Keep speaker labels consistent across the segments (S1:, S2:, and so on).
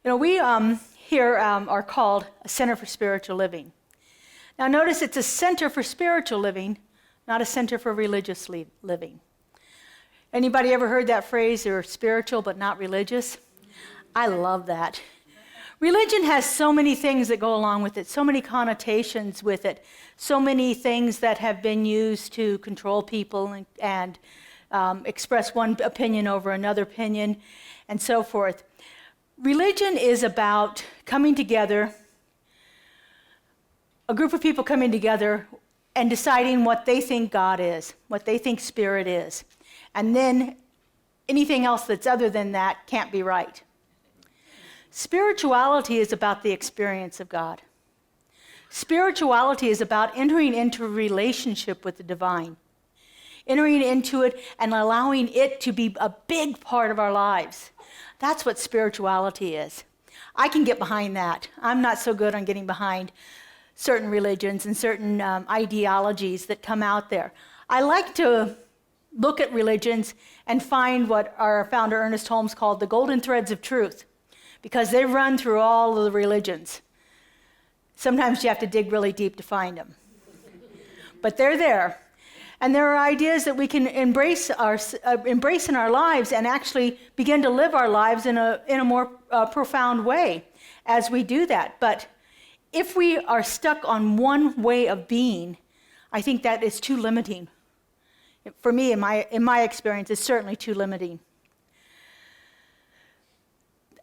S1: We here are called a Center for Spiritual Living. Now notice it's a center for spiritual living, not a center for religious living. Anybody ever heard that phrase, they're spiritual but not religious? I love that. Religion has so many things that go along with it, so many connotations with it, so many things that have been used to control people and express one opinion over another opinion, and so forth. Religion is about coming together, a group of people coming together and deciding what they think God is, what they think spirit is. And then anything else that's other than that can't be right. Spirituality is about the experience of God. Spirituality is about entering into a relationship with the divine, entering into it and allowing it to be a big part of our lives. That's what spirituality is. I can get behind that. I'm not so good on getting behind certain religions and certain ideologies that come out there. I like to look at religions and find what our founder Ernest Holmes called the golden threads of truth, because they run through all of the religions. Sometimes you have to dig really deep to find them. But they're there. And there are ideas that we can embrace in our lives and actually begin to live our lives in a more profound way as we do that. But if we are stuck on one way of being, I think that is too limiting. For me, in my experience, it's certainly too limiting.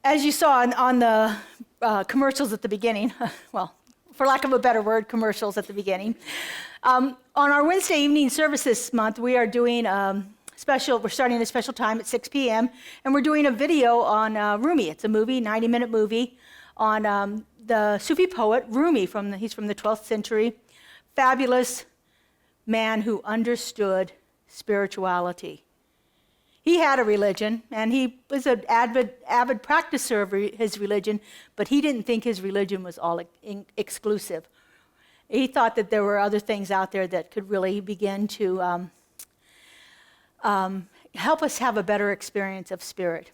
S1: As you saw on the commercials at the beginning, well, for lack of a better word, commercials at the beginning. On our Wednesday evening service this month, we are doing we're starting a special time at 6 p.m., and we're doing a video on Rumi. It's a movie, 90-minute movie, on the Sufi poet Rumi. He's from the 12th century. Fabulous man who understood spirituality. He had a religion, and he was an avid practicer of his religion, but he didn't think his religion was all exclusive. He thought that there were other things out there that could really begin to help us have a better experience of spirit.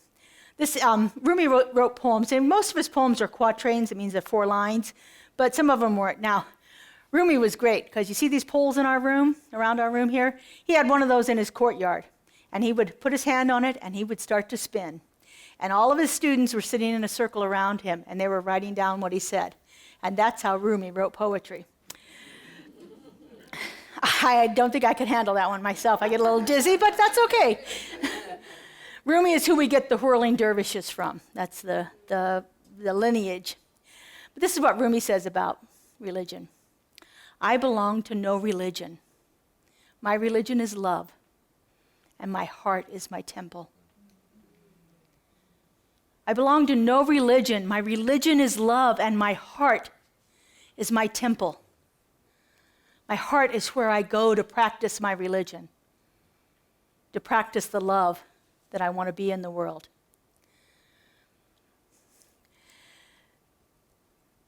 S1: Rumi wrote poems, and most of his poems are quatrains. It means they're 4 lines, but some of them weren't. Now, Rumi was great, because you see these poles in our room, around our room here? He had one of those in his courtyard. And he would put his hand on it, and he would start to spin. And all of his students were sitting in a circle around him, and they were writing down what he said. And that's how Rumi wrote poetry. I don't think I could handle that one myself. I get a little dizzy, but that's okay. Rumi is who we get the whirling dervishes from. That's the lineage. But this is what Rumi says about religion. I belong to no religion. My religion is love, and my heart is my temple. I belong to no religion. My religion is love, and my heart is my temple. My heart is where I go to practice my religion, to practice the love that I want to be in the world.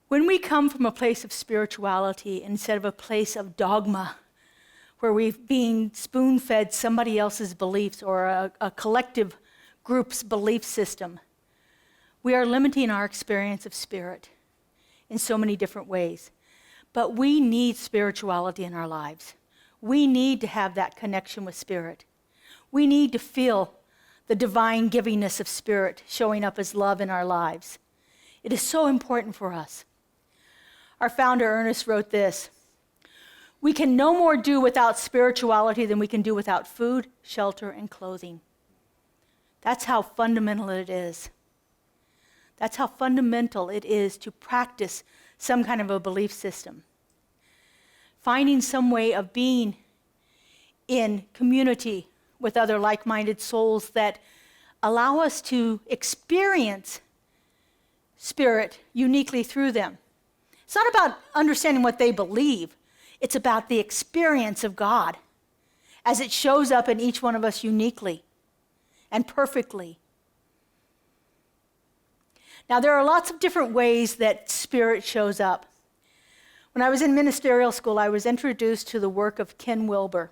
S1: When we come from a place of spirituality instead of a place of dogma, where we've been spoon-fed somebody else's beliefs or a collective group's belief system, we are limiting our experience of spirit in so many different ways. But we need spirituality in our lives. We need to have that connection with spirit. We need to feel the divine givingness of spirit showing up as love in our lives. It is so important for us. Our founder, Ernest, wrote this: we can no more do without spirituality than we can do without food, shelter, and clothing. That's how fundamental it is. That's how fundamental it is to practice some kind of a belief system. Finding some way of being in community with other like-minded souls that allow us to experience spirit uniquely through them. It's not about understanding what they believe. It's about the experience of God as it shows up in each one of us uniquely and perfectly. Now, there are lots of different ways that spirit shows up. When I was in ministerial school, I was introduced to the work of Ken Wilber.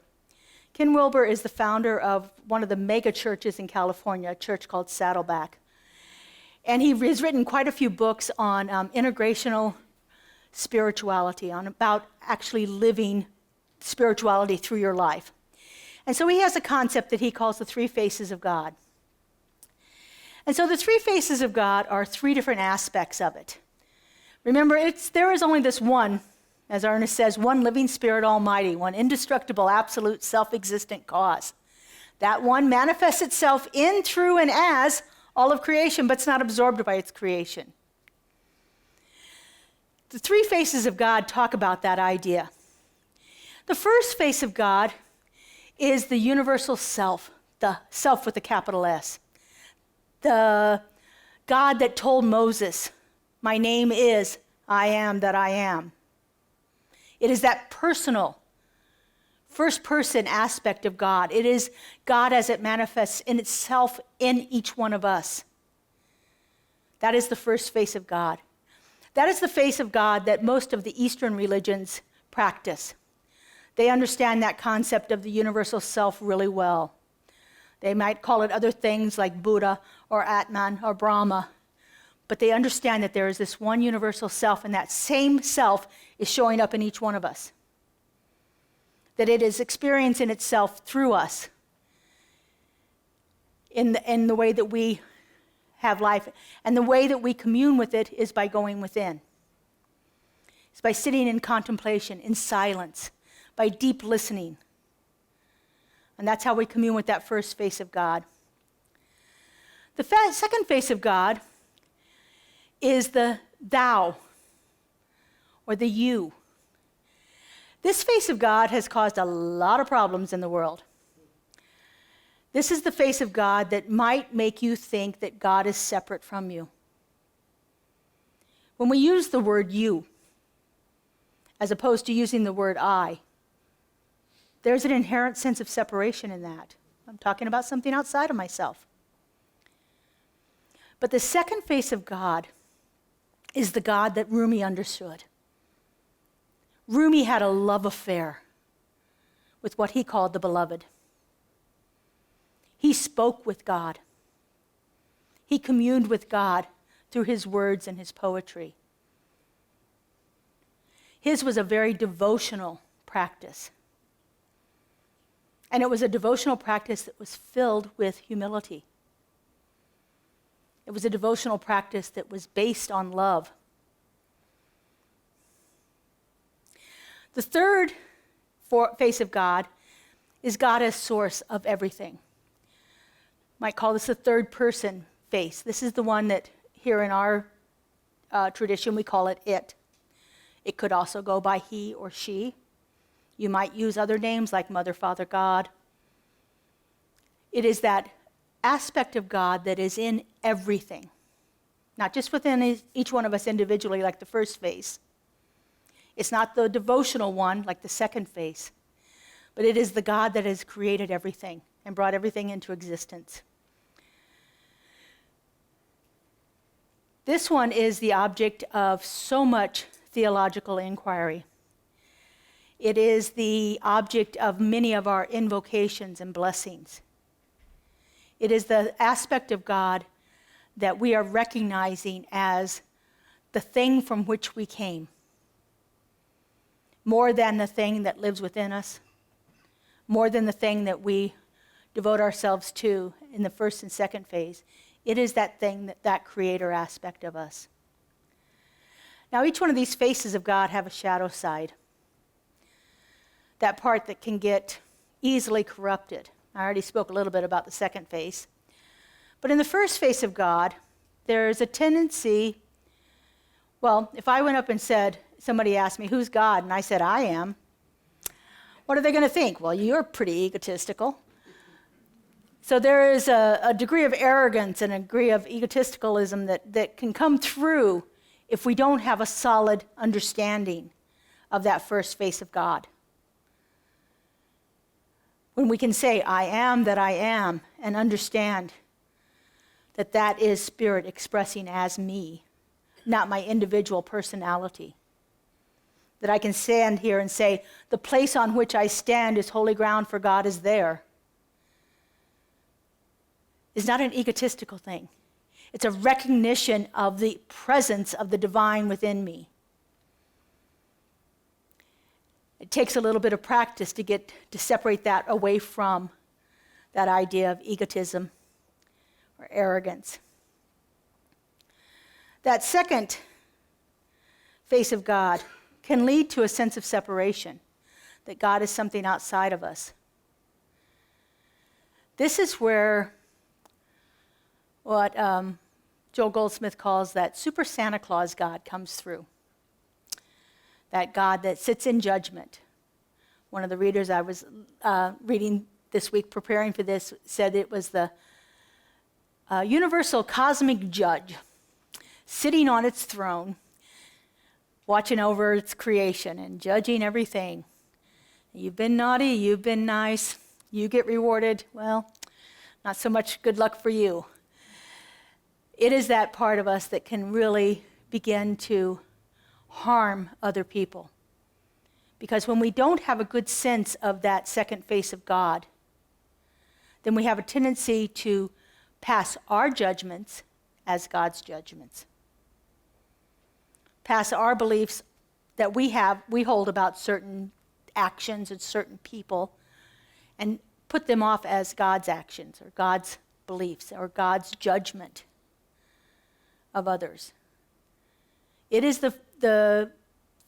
S1: Ken Wilber is the founder of one of the mega churches in California, a church called Saddleback. And he has written quite a few books on integrational spirituality, on about actually living spirituality through your life. And so he has a concept that he calls the three faces of God. And so the three faces of God are three different aspects of it. Remember, there is only this one, as Ernest says, one living spirit almighty, one indestructible, absolute, self-existent cause. That one manifests itself in, through, and as all of creation, but it's not absorbed by its creation. The three faces of God talk about that idea. The first face of God is the universal self, the self with a capital S. The God that told Moses, "My name is I am that I am." It is that personal, first-person aspect of God. It is God as it manifests in itself in each one of us. That is the first face of God. That is the face of God that most of the Eastern religions practice. They understand that concept of the universal self really well. They might call it other things like Buddha or Atman or Brahma, but they understand that there is this one universal self, and that same self is showing up in each one of us. That it is experiencing itself through us in the way that we have life. And the way that we commune with it is by going within. It's by sitting in contemplation, in silence, by deep listening. And that's how we commune with that first face of God. The second face of God is the thou, or the you. This face of God has caused a lot of problems in the world. This is the face of God that might make you think that God is separate from you. When we use the word you, as opposed to using the word I, there's an inherent sense of separation in that. I'm talking about something outside of myself. But the second face of God is the God that Rumi understood. Rumi had a love affair with what he called the beloved. He spoke with God. He communed with God through his words and his poetry. His was a very devotional practice. And it was a devotional practice that was filled with humility. It was a devotional practice that was based on love. The third face of God is God as source of everything. Might call this the third person face. This is the one that here in our tradition we call it it. It could also go by he or she. You might use other names like Mother, Father, God. It is that aspect of God that is in everything, not just within each one of us individually like the first face. It's not the devotional one like the second face, but it is the God that has created everything and brought everything into existence. This one is the object of so much theological inquiry. It is the object of many of our invocations and blessings. It is the aspect of God that we are recognizing as the thing from which we came, more than the thing that lives within us, more than the thing that we devote ourselves to in the first and second phase. It is that thing, that creator aspect of us. Now, each one of these faces of God have a shadow side. That part that can get easily corrupted. I already spoke a little bit about the second face. But in the first face of God, there's a tendency, well, if I went up and said, somebody asked me, who's God? And I said, I am. What are they going to think? Well, you're pretty egotistical. So there is a degree of arrogance and a degree of egotisticalism that can come through if we don't have a solid understanding of that first face of God. When we can say, I am that I am, and understand that that is Spirit expressing as me, not my individual personality. That I can stand here and say, the place on which I stand is holy ground, for God is there. Is not an egotistical thing. It's a recognition of the presence of the divine within me. It takes a little bit of practice to separate that away from that idea of egotism or arrogance. That second face of God can lead to a sense of separation, that God is something outside of us. This is where what Joel Goldsmith calls that super Santa Claus God comes through. That God that sits in judgment. One of the readers I was reading this week, preparing for this, said it was the universal cosmic judge sitting on its throne, watching over its creation and judging everything. You've been naughty, you've been nice, you get rewarded. Well, not so much good luck for you. It is that part of us that can really begin to harm other people. Because when we don't have a good sense of that second face of God, then we have a tendency to pass our judgments as God's judgments. Pass our beliefs that we hold about certain actions and certain people, and put them off as God's actions or God's beliefs or God's judgment of others. It is the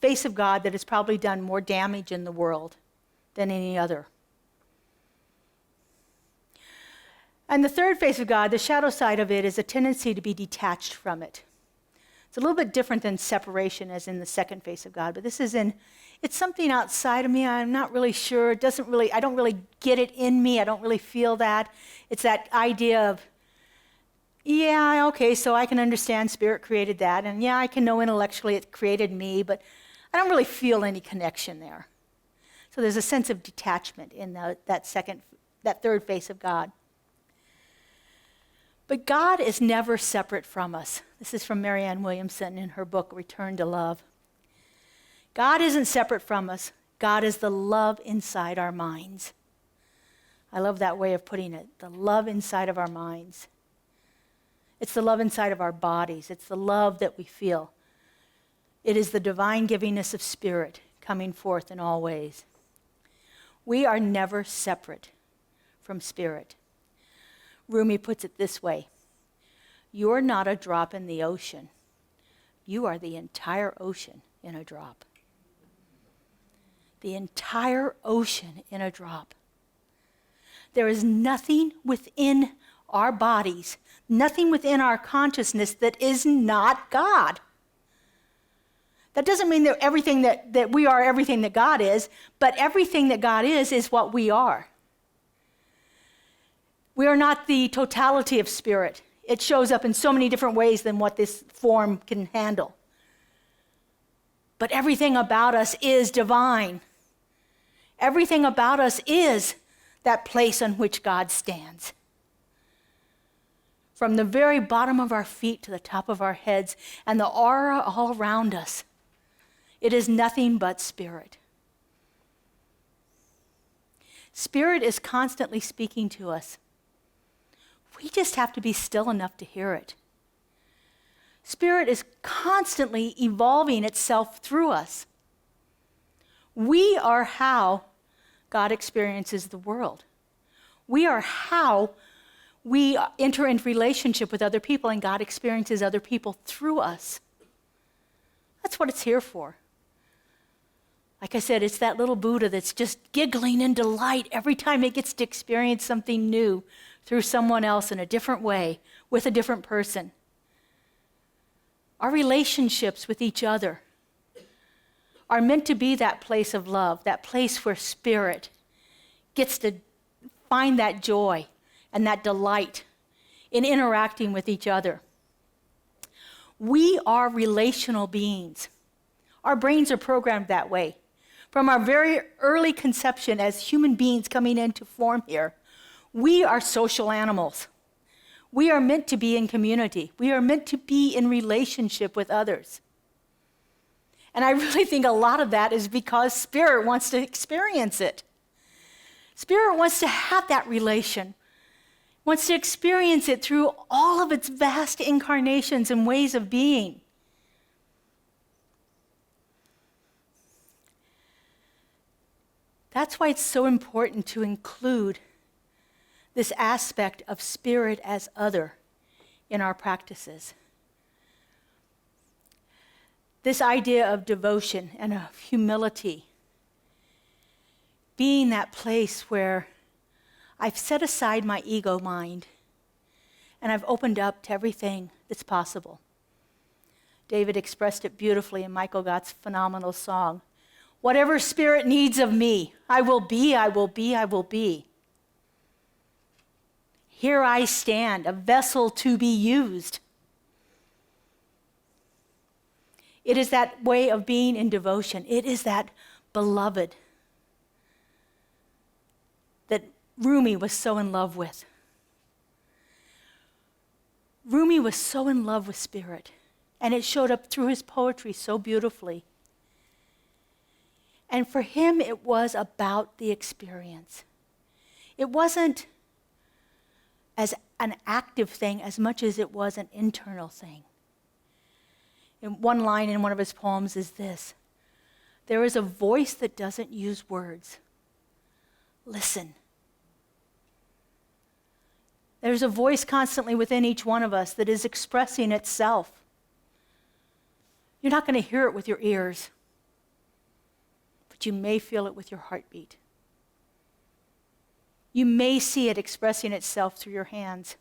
S1: face of God that has probably done more damage in the world than any other. And the third face of God, the shadow side of it, is a tendency to be detached from it. It's a little bit different than separation as in the second face of God, but this is it's something outside of me. I'm not really sure. I don't really get it in me. I don't really feel that. It's that idea of, yeah, okay, so I can understand Spirit created that, and yeah, I can know intellectually it created me, but I don't really feel any connection there. So there's a sense of detachment in that third face of God. But God is never separate from us. This is from Marianne Williamson in her book, Return to Love. God isn't separate from us. God is the love inside our minds. I love that way of putting it, the love inside of our minds. It's the love inside of our bodies. It's the love that we feel. It is the divine givingness of Spirit coming forth in all ways. We are never separate from Spirit. Rumi puts it this way: you're not a drop in the ocean. You are the entire ocean in a drop. The entire ocean in a drop. There is nothing within our bodies, nothing within our consciousness that is not God. That doesn't mean that everything that we are everything that God is, but everything that God is what we are. We are not the totality of Spirit. It shows up in so many different ways than what this form can handle. But everything about us is divine. Everything about us is that place on which God stands. From the very bottom of our feet to the top of our heads and the aura all around us, it is nothing but Spirit. Spirit is constantly speaking to us. We just have to be still enough to hear it. Spirit is constantly evolving itself through us. We are how God experiences the world. We are how we enter into relationship with other people, and God experiences other people through us. That's what it's here for. Like I said, it's that little Buddha that's just giggling in delight every time it gets to experience something new through someone else in a different way, with a different person. Our relationships with each other are meant to be that place of love, that place where Spirit gets to find that joy and that delight in interacting with each other. We are relational beings. Our brains are programmed that way. From our very early conception as human beings coming into form here, we are social animals. We are meant to be in community. We are meant to be in relationship with others. And I really think a lot of that is because Spirit wants to experience it. Spirit wants to have that relation wants to experience it through all of its vast incarnations and ways of being. That's why it's so important to include this aspect of spirit as other in our practices. This idea of devotion and of humility, being that place where I've set aside my ego mind and I've opened up to everything that's possible. David expressed it beautifully in Michael Gott's phenomenal song. Whatever spirit needs of me, I will be, I will be, I will be. Here I stand, a vessel to be used. It is that way of being in devotion. It is that beloved that Rumi was so in love with. Rumi was so in love with spirit, and it showed up through his poetry so beautifully. And for him, it was about the experience. It wasn't as an active thing as much as it was an internal thing. And one line in one of his poems is this: there is a voice that doesn't use words. Listen. There's a voice constantly within each one of us that is expressing itself. You're not going to hear it with your ears, but you may feel it with your heartbeat. You may see it expressing itself through your hands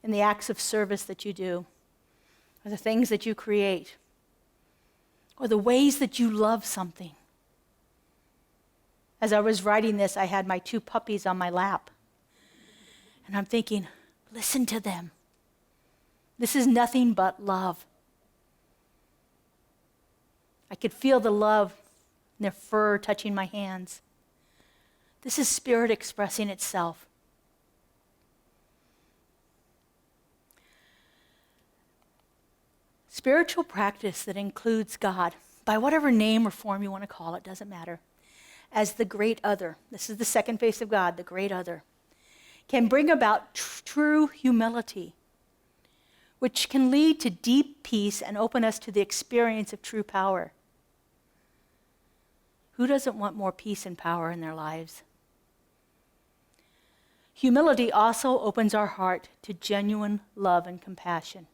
S1: in the acts of service that you do, or the things that you create, or the ways that you love something. As I was writing this, I had my 2 puppies on my lap. And I'm thinking, listen to them. This is nothing but love. I could feel the love in their fur touching my hands. This is spirit expressing itself. Spiritual practice that includes God, by whatever name or form you want to call it, doesn't matter, as the great other. This is the second face of God, the great other, can bring about true humility, which can lead to deep peace and open us to the experience of true power. Who doesn't want more peace and power in their lives? Humility also opens our heart to genuine love and compassion.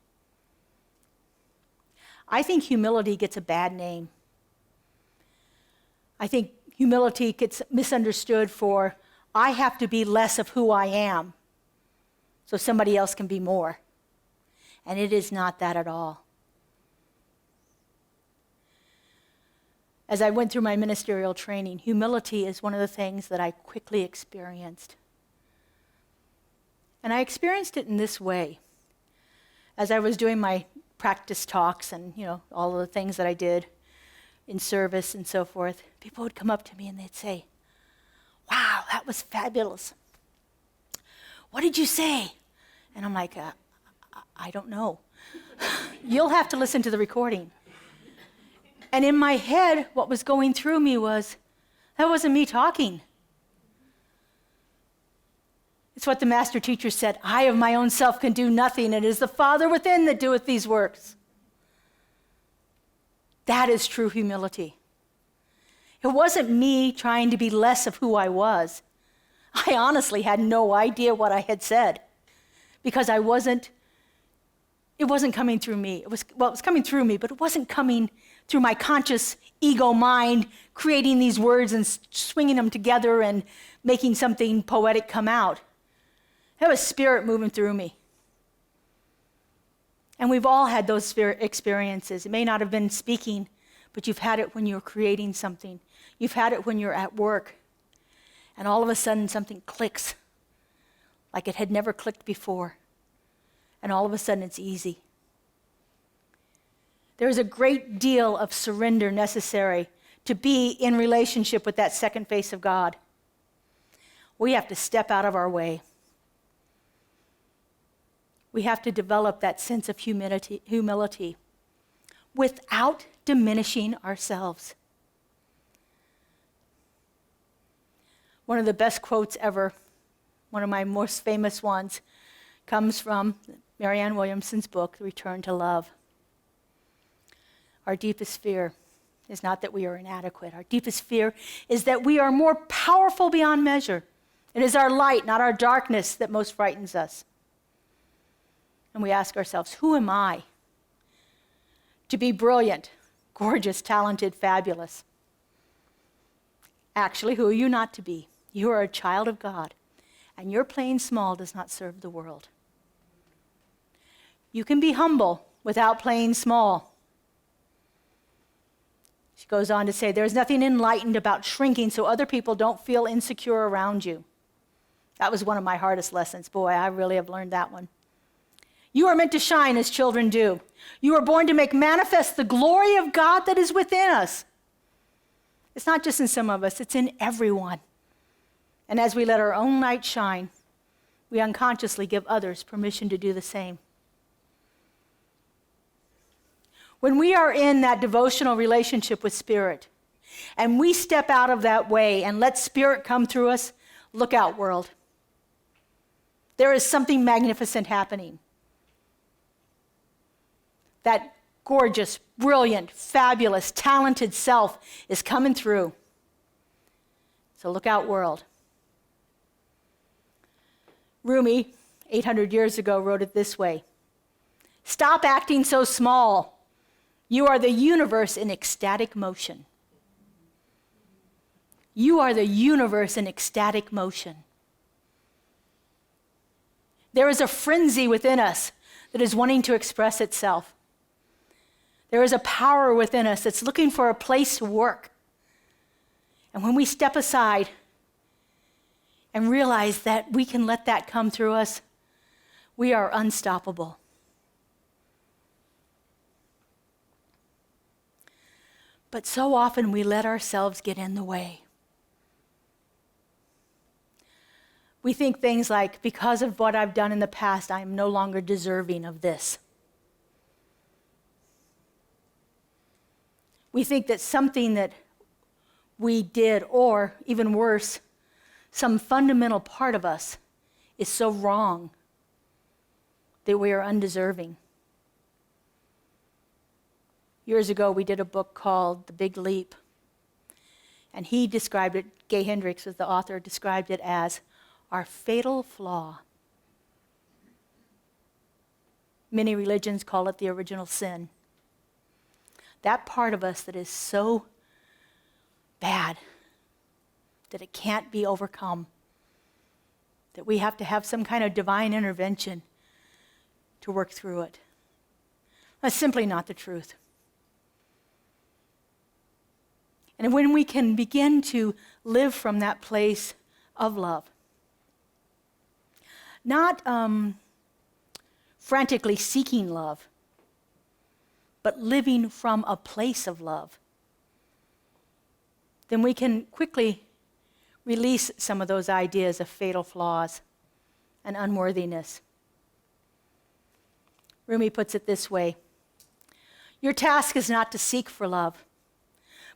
S1: I think humility gets a bad name. I think humility gets misunderstood for, I have to be less of who I am so somebody else can be more. And it is not that at all. As I went through my ministerial training, humility is one of the things that I quickly experienced. And I experienced it in this way. As I was doing my practice talks and, all of the things that I did in service and so forth, people would come up to me and they'd say, wow, that was fabulous. What did you say? And I'm like, I don't know. You'll have to listen to the recording. And in my head, what was going through me was, that wasn't me talking. It's what the master teacher said, I of my own self can do nothing. It is the Father within that doeth these works. That is true humility. It wasn't me trying to be less of who I was. I honestly had no idea what I had said because it wasn't coming through me. It was coming through me, but it wasn't coming through my conscious ego mind, creating these words and swinging them together and making something poetic come out. It was spirit moving through me. And we've all had those spirit experiences. It may not have been speaking, but you've had it when you're creating something. You've had it when you're at work. And all of a sudden something clicks like it had never clicked before. And all of a sudden it's easy. There is a great deal of surrender necessary to be in relationship with that second face of God. We have to step out of our way. We have to develop that sense of humility without diminishing ourselves. One of the best quotes ever one of my most famous ones, comes from Marianne Williamson's book, Return to Love. Our deepest fear is not that we are inadequate. Our deepest fear is that we are more powerful beyond measure. It is our light, not our darkness, that most frightens us. And we ask ourselves, who am I to be brilliant, gorgeous, talented, fabulous? Actually, who are you not to be? You are a child of God, and your playing small does not serve the world. You can be humble without playing small. She goes on to say, there's nothing enlightened about shrinking so other people don't feel insecure around you. That was one of my hardest lessons. Boy, I really have learned that one. You are meant to shine as children do. You are born to make manifest the glory of God that is within us. It's not just in some of us, it's in everyone. And as we let our own light shine, we unconsciously give others permission to do the same. When we are in that devotional relationship with Spirit, and we step out of that way and let Spirit come through us, look out, world. There is something magnificent happening. That gorgeous, brilliant, fabulous, talented self is coming through. So look out, world. Rumi, 800 years ago, wrote it this way: stop acting so small. You are the universe in ecstatic motion. You are the universe in ecstatic motion. There is a frenzy within us that is wanting to express itself. There is a power within us that's looking for a place to work. And when we step aside and realize that we can let that come through us, we are unstoppable. But so often we let ourselves get in the way. We think things like, because of what I've done in the past, I am no longer deserving of this. We think that something that we did, or even worse, some fundamental part of us is so wrong that we are undeserving. Years ago, we did a book called The Big Leap. And he described it, Gay Hendricks was the author, described it as our fatal flaw. Many religions call it the original sin. That part of us that is so bad that it can't be overcome, that we have to have some kind of divine intervention to work through it. That's simply not the truth. And when we can begin to live from that place of love, not frantically seeking love, but living from a place of love, then we can quickly release some of those ideas of fatal flaws and unworthiness. Rumi puts it this way: your task is not to seek for love,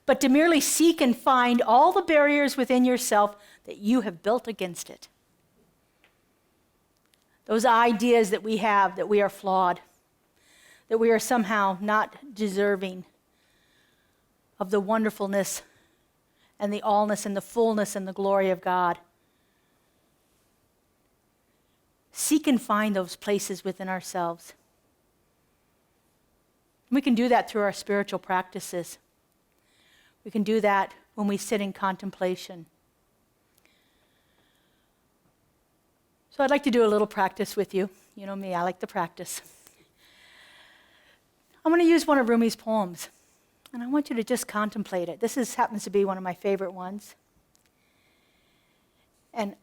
S1: but to merely seek and find all the barriers within yourself that you have built against it. Those ideas that we have that we are flawed, that we are somehow not deserving of the wonderfulness and the allness and the fullness and the glory of God. Seek and find those places within ourselves. We can do that through our spiritual practices. We can do that when we sit in contemplation. So I'd like to do a little practice with you. You know me, I like to practice. I'm going to use one of Rumi's poems, and I want you to just contemplate it. This happens to be one of my favorite ones. And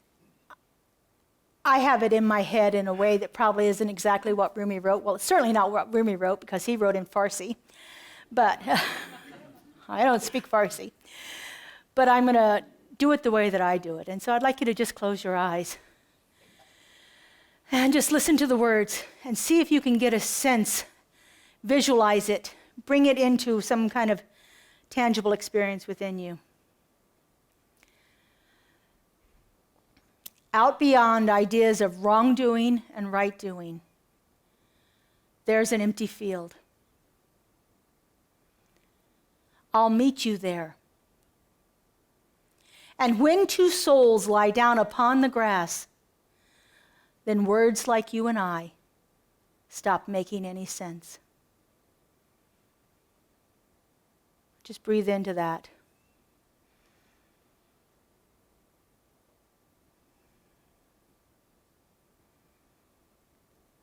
S1: I have it in my head in a way that probably isn't exactly what Rumi wrote. Well, it's certainly not what Rumi wrote, because he wrote in Farsi. But I don't speak Farsi. But I'm going to do it the way that I do it. And so I'd like you to just close your eyes and just listen to the words and see if you can get a sense, visualize it, bring it into some kind of tangible experience within you. Out beyond ideas of wrongdoing and right doing, there's an empty field. I'll meet you there. And when two souls lie down upon the grass, then words like you and I stop making any sense. Just breathe into that.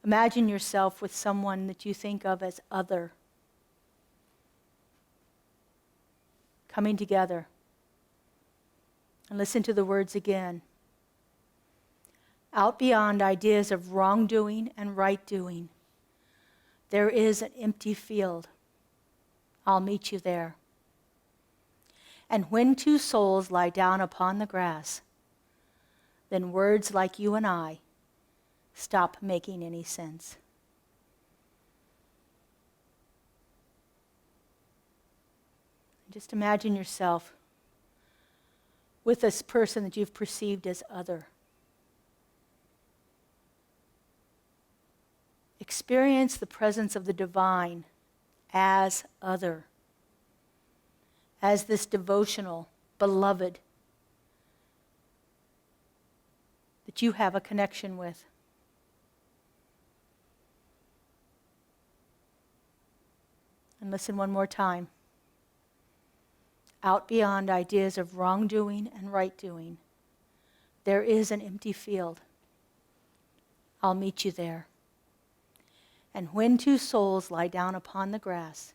S1: Imagine yourself with someone that you think of as other, coming together. And listen to the words again. Out beyond ideas of wrongdoing and right doing, there is an empty field. I'll meet you there. And when two souls lie down upon the grass, then words like you and I stop making any sense. Just imagine yourself with this person that you've perceived as other. Experience the presence of the divine as other, as this devotional beloved that you have a connection with. And listen one more time. Out beyond ideas of wrongdoing and right doing, there is an empty field. I'll meet you there. And when two souls lie down upon the grass,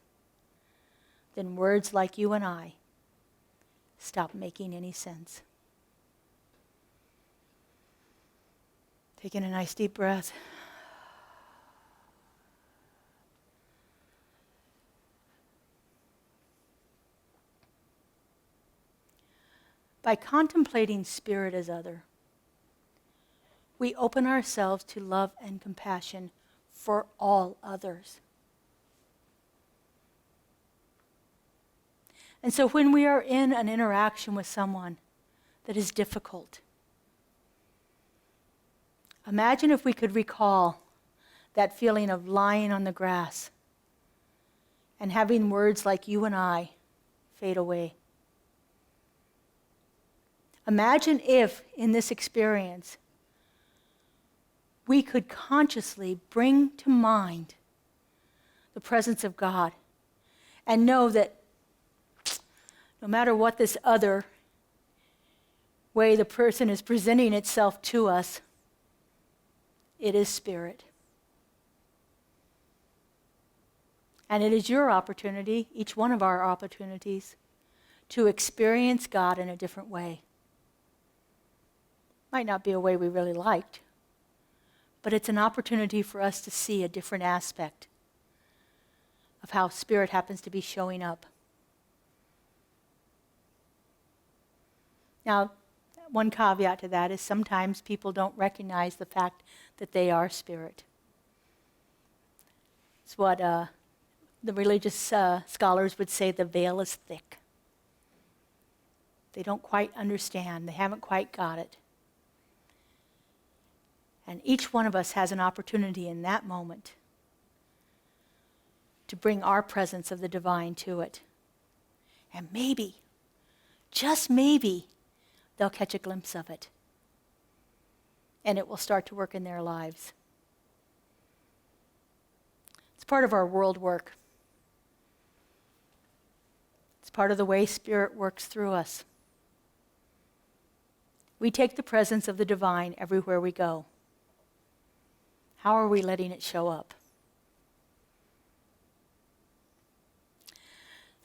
S1: then words like you and I stop making any sense. Taking a nice deep breath. By contemplating spirit as other, we open ourselves to love and compassion for all others. And so when we are in an interaction with someone that is difficult, imagine if we could recall that feeling of lying on the grass and having words like you and I fade away. Imagine if, in this experience, we could consciously bring to mind the presence of God and know that no matter what this other way the person is presenting itself to us, it is spirit. And it is your opportunity, each one of our opportunities, to experience God in a different way. Might not be a way we really liked, but it's an opportunity for us to see a different aspect of how spirit happens to be showing up. Now, one caveat to that is sometimes people don't recognize the fact that they are spirit. It's what the religious scholars would say, the veil is thick. They don't quite understand. They haven't quite got it. And each one of us has an opportunity in that moment to bring our presence of the divine to it. And maybe, just maybe, they'll catch a glimpse of it. And it will start to work in their lives. It's part of our world work. It's part of the way Spirit works through us. We take the presence of the divine everywhere we go. How are we letting it show up?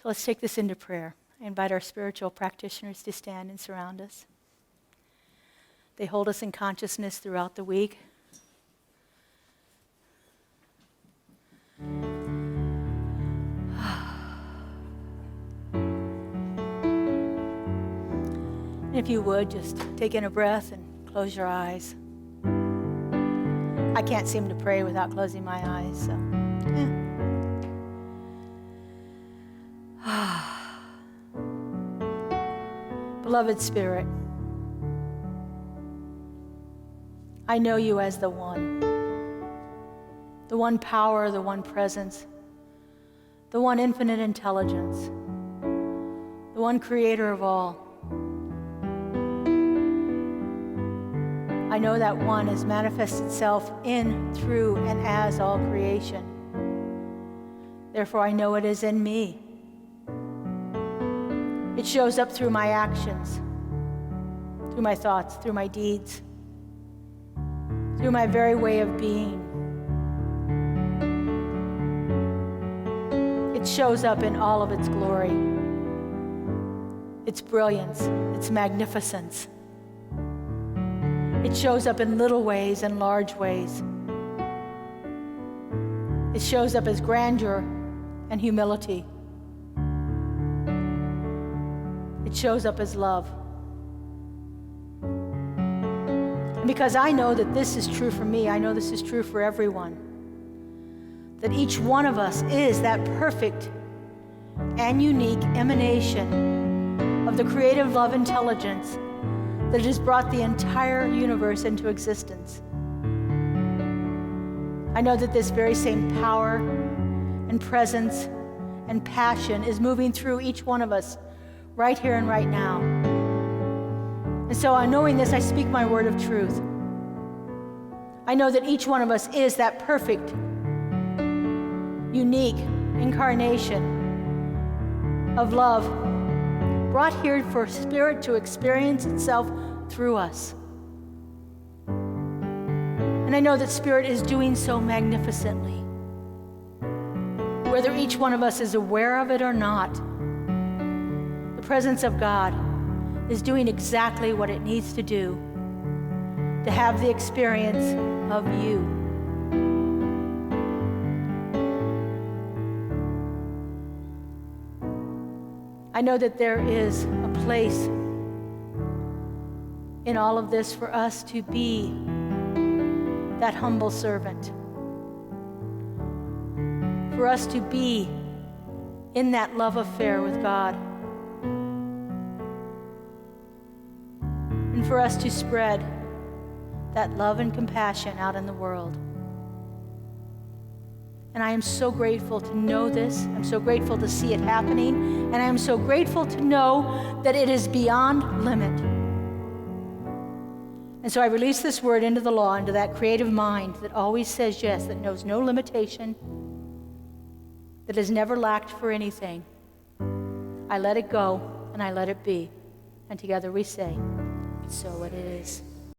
S1: So let's take this into prayer. I invite our spiritual practitioners to stand and surround us. They hold us in consciousness throughout the week. And if you would, just take in a breath and close your eyes. I can't seem to pray without closing my eyes, so. Beloved Spirit, I know you as the one power, the one presence, the one infinite intelligence, the one creator of all. I know that one has manifested itself in, through, and as all creation. Therefore, I know it is in me. It shows up through my actions, through my thoughts, through my deeds, through my very way of being. It shows up in all of its glory, its brilliance, its magnificence. It shows up in little ways and large ways. It shows up as grandeur and humility. It shows up as love. And because I know that this is true for me, I know this is true for everyone. That each one of us is that perfect and unique emanation of the creative love intelligence that has brought the entire universe into existence. I know that this very same power and presence and passion is moving through each one of us right here and right now. And so, knowing this, I speak my word of truth. I know that each one of us is that perfect, unique incarnation of love, brought here for spirit to experience itself through us. And I know that spirit is doing so magnificently. Whether each one of us is aware of it or not, the presence of God is doing exactly what it needs to do to have the experience of you. I know that there is a place in all of this for us to be that humble servant, for us to be in that love affair with God, and for us to spread that love and compassion out in the world. And I am so grateful to know this. I'm so grateful to see it happening. And I am so grateful to know that it is beyond limit. And so I release this word into the law, into that creative mind that always says yes, that knows no limitation, that has never lacked for anything. I let it go and I let it be. And together we say, so it is.